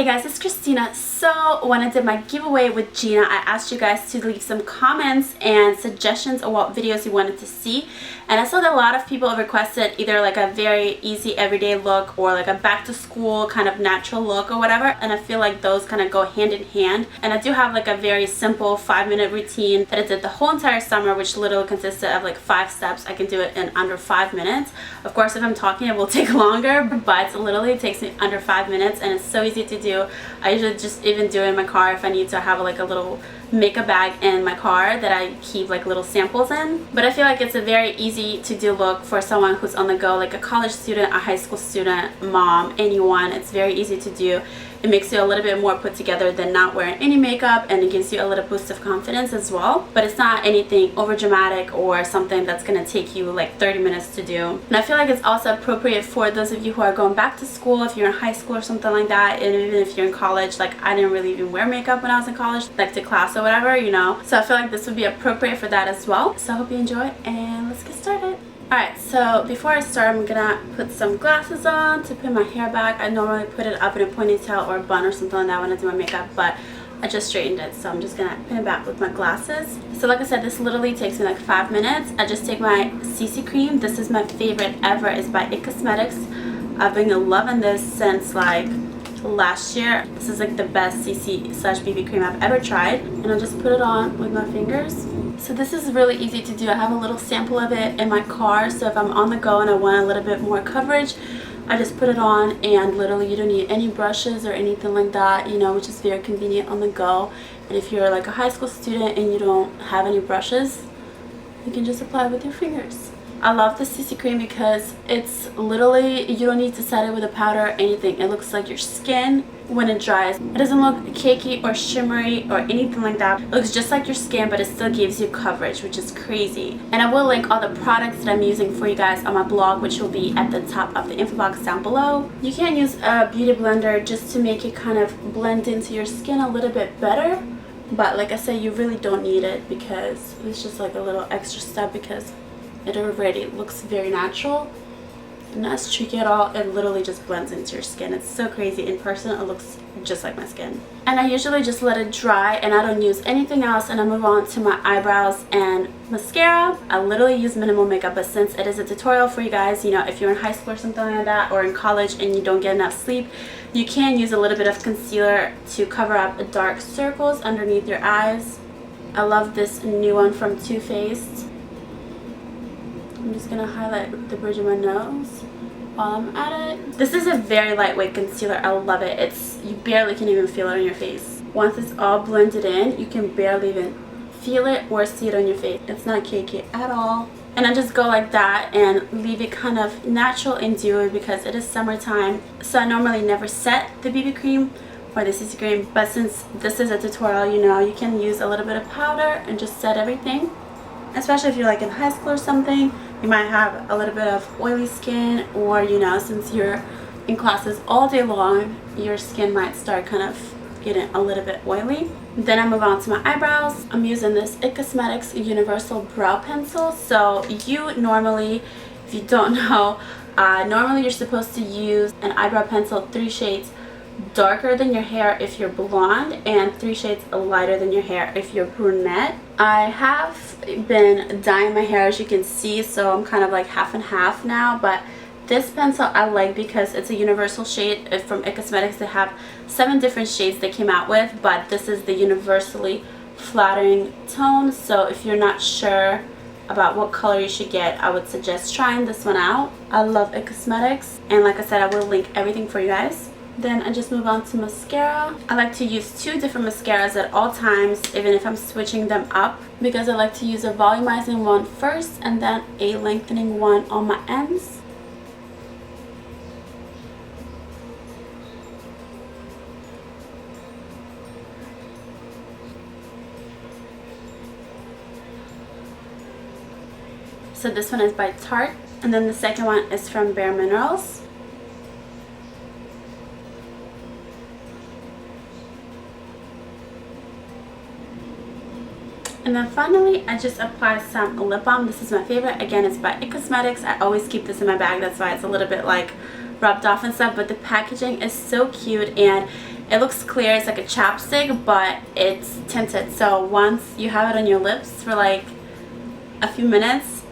Hey guys, it's Christina. So when I did my giveaway with Gina, I asked you guys to leave some comments and suggestions of what videos you wanted to see, and I saw that a lot of people requested either like a very easy everyday look or like a back to school kind of natural look or whatever, and I feel like those kind of go hand in hand. And I do have like a very simple 5-minute routine that I did the whole entire summer, which literally consisted of like 5 steps. I can do it in under 5 minutes. Of course, if I'm talking it will take longer, but literally it takes me under 5 minutes and it's so easy to do. I usually just even do it in my car if I need to have like a little makeup bag in my car that I keep like little samples in. But I feel like it's a very easy to do look for someone who's on the go, like a college student, a high school student, mom, anyone. It's very easy to do. It makes you a little bit more put together than not wearing any makeup, and it gives you a little boost of confidence as well. But it's not anything over dramatic or something that's gonna take you like 30 minutes to do. And I feel like it's also appropriate for those of you who are going back to school, if you're in high school or something like that, and even if you're in college. Like I didn't really even wear makeup when I was in college, like to class or whatever, you know. So I feel like this would be appropriate for that as well. So I hope you enjoy, and let's get started. Alright, so before I start, I'm gonna put some glasses on to pin my hair back. I normally put it up in a ponytail or a bun or something like that when I do my makeup, but I just straightened it, so I'm just gonna pin it back with my glasses. So like I said, this literally takes me like 5 minutes. I just take my CC cream. This is my favorite ever. It's by IT Cosmetics. I've been loving this since like last year. This is like the best CC/BB cream I've ever tried, and I'll just put it on with my fingers. So this is really easy to do. I have a little sample of it in my car, so if I'm on the go and I want a little bit more coverage, I just put it on, and literally you don't need any brushes or anything like that, you know, which is very convenient on the go. And if you're like a high school student and you don't have any brushes, you can just apply it with your fingers. I love the CC cream because it's literally, you don't need to set it with a powder or anything. It looks like your skin when it dries. It doesn't look cakey or shimmery or anything like that. It looks just like your skin, but it still gives you coverage, which is crazy. And I will link all the products that I'm using for you guys on my blog, which will be at the top of the info box down below. You can use a beauty blender just to make it kind of blend into your skin a little bit better. But like I said, you really don't need it because it's just like a little extra step, because it already looks very natural and not tricky at all. It literally just blends into your skin. It's so crazy. In person it looks just like my skin. And I usually just let it dry and I don't use anything else, and I move on to my eyebrows and mascara. I literally use minimal makeup, but since it is a tutorial for you guys, you know, if you're in high school or something like that, or in college and you don't get enough sleep, you can use a little bit of concealer to cover up dark circles underneath your eyes. I love this new one from Too Faced. I'm just gonna highlight the bridge of my nose while I'm at it. This is a very lightweight concealer. I love it. You barely can even feel it on your face. Once it's all blended in, you can barely even feel it or see it on your face. It's not cakey at all. And I just go like that and leave it kind of natural and dewy because it is summertime. So I normally never set the BB cream or the CC cream, but since this is a tutorial, you know, you can use a little bit of powder and just set everything. Especially if you're like in high school or something, you might have a little bit of oily skin, or you know, since you're in classes all day long, your skin might start kind of getting a little bit oily. Then I move on to my eyebrows. I'm using this IT Cosmetics Universal Brow Pencil. So you normally, if you don't know, normally you're supposed to use an eyebrow pencil 3 shades darker than your hair if you're blonde, and 3 shades lighter than your hair if you're brunette. I have been dyeing my hair, as you can see, so I'm kind of like half and half now, but this pencil I like because it's a universal shade. From IT Cosmetics, they have 7 different shades they came out with, but this is the universally flattering tone. So if you're not sure about what color you should get, I would suggest trying this one out. I love IT Cosmetics, and like I said, I will link everything for you guys. Then I just move on to mascara. I like to use 2 different mascaras at all times, even if I'm switching them up, because I like to use a volumizing one first and then a lengthening one on my ends. So this one is by Tarte, and then the second one is from Bare Minerals. And then finally, I just apply some lip balm. This is my favorite. Again, it's by IT Cosmetics. I always keep this in my bag. That's why it's a little bit like rubbed off and stuff. But the packaging is so cute, and It looks clear, it's like a chapstick, but it's tinted. So once you have it on your lips for like a few minutes,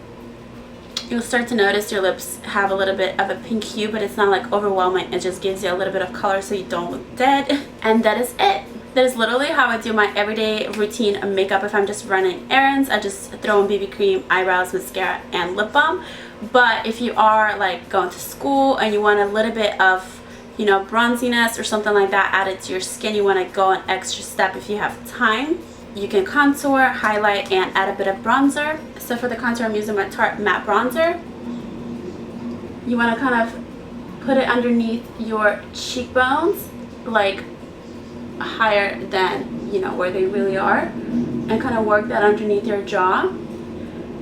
you'll start to notice your lips have a little bit of a pink hue, but it's not like overwhelming. It just gives you a little bit of color so you don't look dead. And that is it. That is literally how I do my everyday routine of makeup. If I'm just running errands, I just throw in BB cream, eyebrows, mascara, and lip balm. But if you are like going to school and you want a little bit of, you know, bronziness or something like that added to your skin, you want to go an extra step if you have time, you can contour, highlight, and add a bit of bronzer. So for the contour, I'm using my Tarte matte bronzer. You want to kind of put it underneath your cheekbones, like higher than, you know, where they really are, and kind of work that underneath your jaw.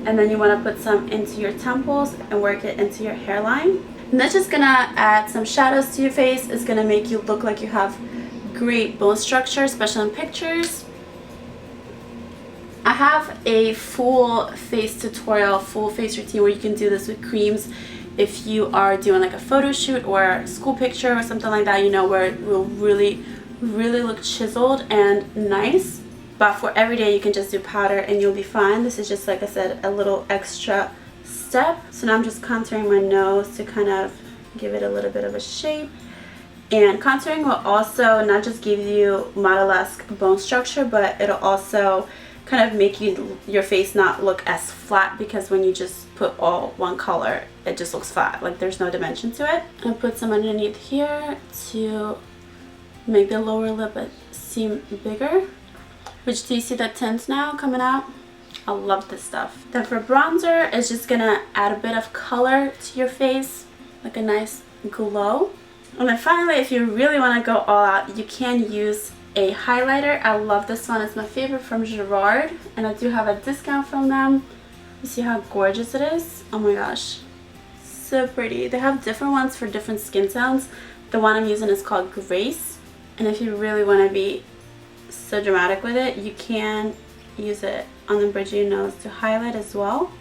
And then you want to put some into your temples and work it into your hairline. And that's just gonna add some shadows to your face. It's gonna make you look like you have great bone structure, especially in pictures. I have a full face tutorial, full face routine where you can do this with creams if you are doing like a photo shoot or a school picture or something like that, you know, where it will really look chiseled and nice. But for every day you can just do powder and you'll be fine. This is just, like I said, a little extra step. So now I'm just contouring my nose to kind of give it a little bit of a shape. And contouring will also not just give you model-esque bone structure, but it'll also kind of make your face not look as flat, because when you just put all one color, it just looks flat, like there's no dimension to it. And put some underneath here to make the lower lip seem bigger. Which, do you see the tint now coming out? I love this stuff. Then for bronzer, it's just gonna add a bit of color to your face, like a nice glow. And then finally, if you really want to go all out, you can use a highlighter. I love this one. It's my favorite from Gerard, and I do have a discount from them. You see how gorgeous it is? Oh my gosh, so pretty. They have different ones for different skin tones. The one I'm using is called Grace, and if you really want to be so dramatic with it, you can use it on the bridge of your nose to highlight as well.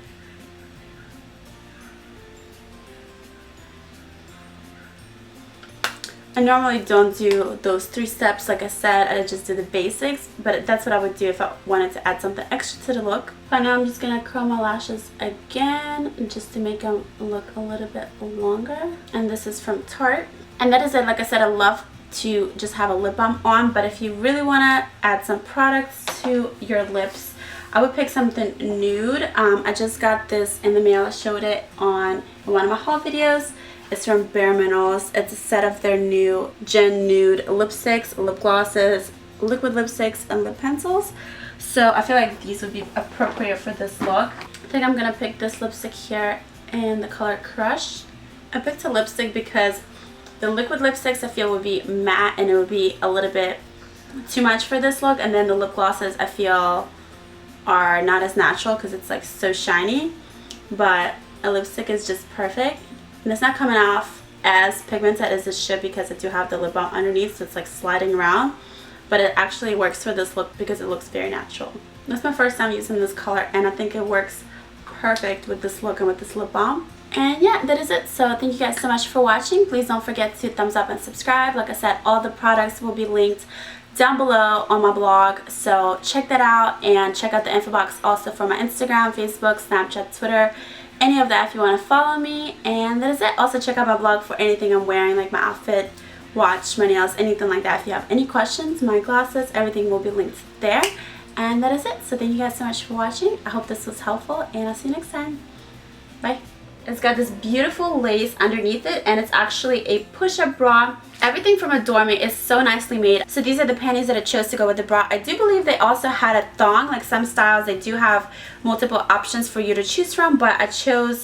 I normally don't do those 3 steps, like I said, I just do the basics, but that's what I would do if I wanted to add something extra to the look. But now I'm just going to curl my lashes again, just to make them look a little bit longer. And this is from Tarte. And that is it. Like I said, I love to just have a lip balm on, but if you really want to add some products to your lips, I would pick something nude. I just got this in the mail. I showed it on one of my haul videos. It's from Bare Minerals. It's a set of their new Gen Nude lipsticks, lip glosses, liquid lipsticks, and lip pencils. So I feel like these would be appropriate for this look. I think I'm going to pick this lipstick here in the color Crush. I picked a lipstick because the liquid lipsticks I feel would be matte and it would be a little bit too much for this look. And then the lip glosses I feel are not as natural because it's like so shiny. But a lipstick is just perfect. And it's not coming off as pigmented as it should because I do have the lip balm underneath, so it's like sliding around. But it actually works for this look because it looks very natural. That's my first time using this color, and I think it works perfect with this look and with this lip balm. And yeah, that is it. So thank you guys so much for watching. Please don't forget to thumbs up and subscribe. Like I said, all the products will be linked down below on my blog, so check that out, and check out the info box also for my Instagram, Facebook, Snapchat, Twitter, any of that if you want to follow me. And that is it. Also check out my blog for anything I'm wearing, like my outfit, watch, my nails, anything like that. If you have any questions, my glasses, everything will be linked there. And that is it. So thank you guys so much for watching. I hope this was helpful, and I'll see you next time. Bye. It's got this beautiful lace underneath it, and it's actually a push-up bra. Everything from Adore Me is so nicely made. So these are the panties that I chose to go with the bra. I do believe they also had a thong. Like some styles, they do have multiple options for you to choose from, but I chose